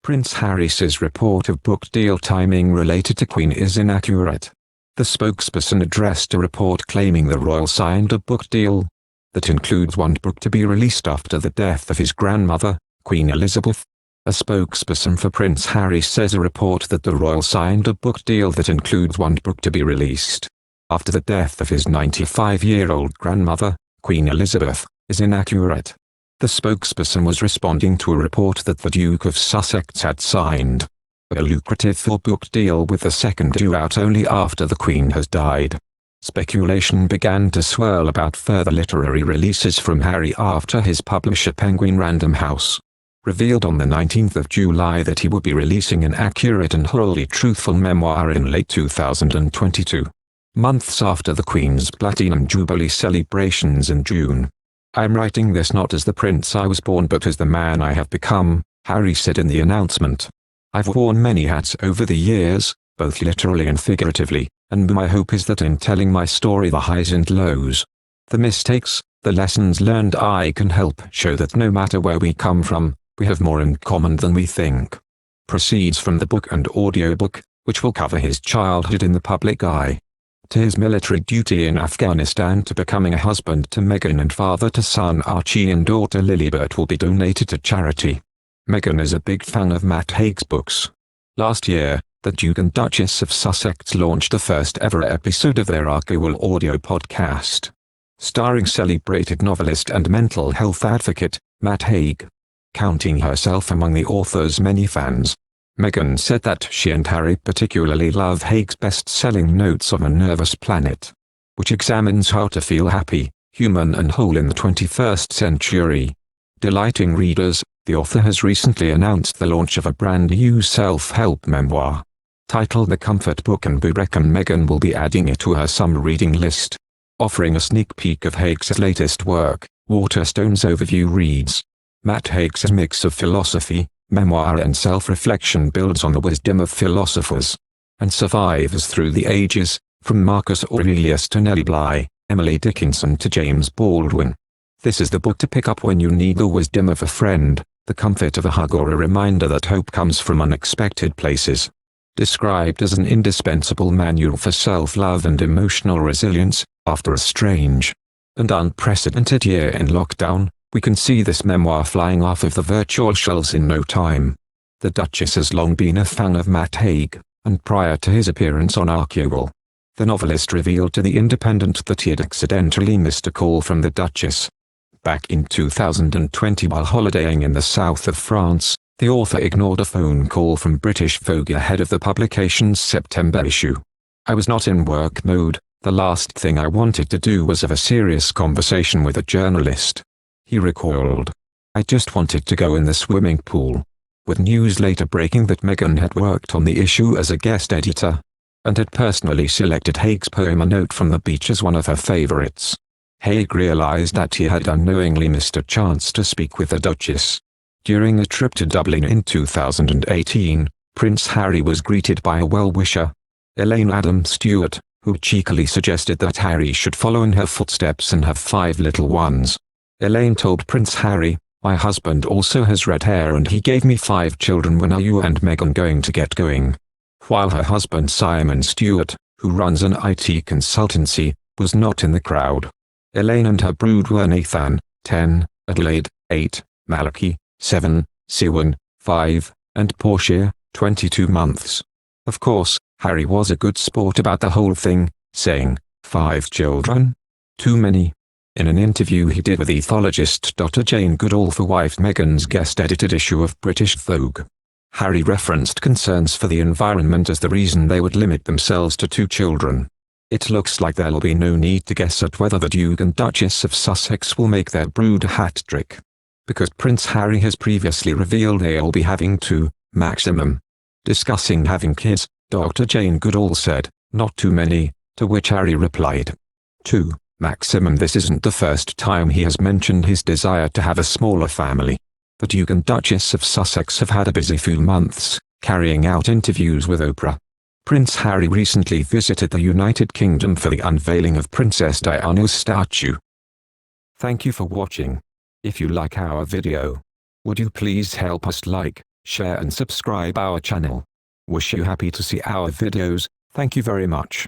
Prince Harry says report of book deal timing related to Queen is inaccurate. The spokesperson addressed a report claiming the royal signed a book deal that includes one book to be released after the death of his grandmother, Queen Elizabeth. A spokesperson for Prince Harry says a report that the royal signed a book deal that includes one book to be released after the death of his 95-year-old grandmother, Queen Elizabeth, is inaccurate. The spokesperson was responding to a report that the Duke of Sussex had signed a lucrative four-book deal with the second due out only after the Queen has died. Speculation began to swirl about further literary releases from Harry after his publisher Penguin Random House revealed on the 19th of July that he would be releasing an accurate and wholly truthful memoir in late 2022, months after the Queen's Platinum Jubilee celebrations in June. "I'm writing this not as the prince I was born but as the man I have become," Harry said in the announcement. "I've worn many hats over the years, both literally and figuratively, and my hope is that in telling my story, the highs and lows, the mistakes, the lessons learned, I can help show that no matter where we come from, we have more in common than we think." Proceeds from the book and audiobook, which will cover his childhood in the public eye, to his military duty in Afghanistan, to becoming a husband to Meghan and father to son Archie and daughter Lilibet, will be donated to charity. Meghan is a big fan of Matt Haig's books. Last year, the Duke and Duchess of Sussex launched the first ever episode of their Markle audio podcast, starring celebrated novelist and mental health advocate, Matt Haig. Counting herself among the author's many fans, Meghan said that she and Harry particularly love Haig's best-selling Notes on a Nervous Planet, which examines how to feel happy, human and whole in the 21st century. Delighting readers, the author has recently announced the launch of a brand new self-help memoir, titled The Comfort Book, and we reckon Meghan will be adding it to her summer reading list. Offering a sneak peek of Haig's latest work, Waterstones Overview reads, Matt Haig's mix of philosophy, memoir and self-reflection builds on the wisdom of philosophers and survivors through the ages, from Marcus Aurelius to Nellie Bly, Emily Dickinson to James Baldwin. This is the book to pick up when you need the wisdom of a friend, the comfort of a hug, or a reminder that hope comes from unexpected places. Described as an indispensable manual for self-love and emotional resilience, after a strange and unprecedented year in lockdown, we can see this memoir flying off of the virtual shelves in no time. The Duchess has long been a fan of Matt Haig, and prior to his appearance on Markle, the novelist revealed to The Independent that he had accidentally missed a call from the Duchess. Back in 2020, while holidaying in the south of France, the author ignored a phone call from British Vogue ahead of the publication's September issue. "I was not in work mode. The last thing I wanted to do was have a serious conversation with a journalist," he recalled. "I just wanted to go in the swimming pool." With news later breaking that Meghan had worked on the issue as a guest editor, and had personally selected Haig's poem A Note from the Beach as one of her favorites, Haig realized that he had unknowingly missed a chance to speak with the Duchess. During a trip to Dublin in 2018, Prince Harry was greeted by a well-wisher, Elaine Adams Stewart, who cheekily suggested that Harry should follow in her footsteps and have 5 little ones. Elaine told Prince Harry, "My husband also has red hair and he gave me 5 children. When are you and Meghan going to get going?" While her husband Simon Stewart, who runs an IT consultancy, was not in the crowd. Elaine and her brood were Nathan, 10, Adelaide, 8, Malachi, 7, Siwan, 5, and Portia, 22 months. Of course, Harry was a good sport about the whole thing, saying, "5 children? Too many." In an interview he did with ethologist Dr. Jane Goodall for wife Meghan's guest-edited issue of British Vogue, Harry referenced concerns for the environment as the reason they would limit themselves to 2 children. "It looks like there'll be no need to guess at whether the Duke and Duchess of Sussex will make their brood a hat-trick, because Prince Harry has previously revealed they'll be having 2, maximum." Discussing having kids, Dr. Jane Goodall said, "Not too many," to which Harry replied, "2, maximum." This isn't the first time he has mentioned his desire to have a smaller family. The Duke and Duchess of Sussex have had a busy few months, carrying out interviews with Oprah. Prince Harry recently visited the United Kingdom for the unveiling of Princess Diana's statue. Thank you for watching. If you like our video, would you please help us like, share and subscribe our channel. Wish you happy to see our videos. Thank you very much.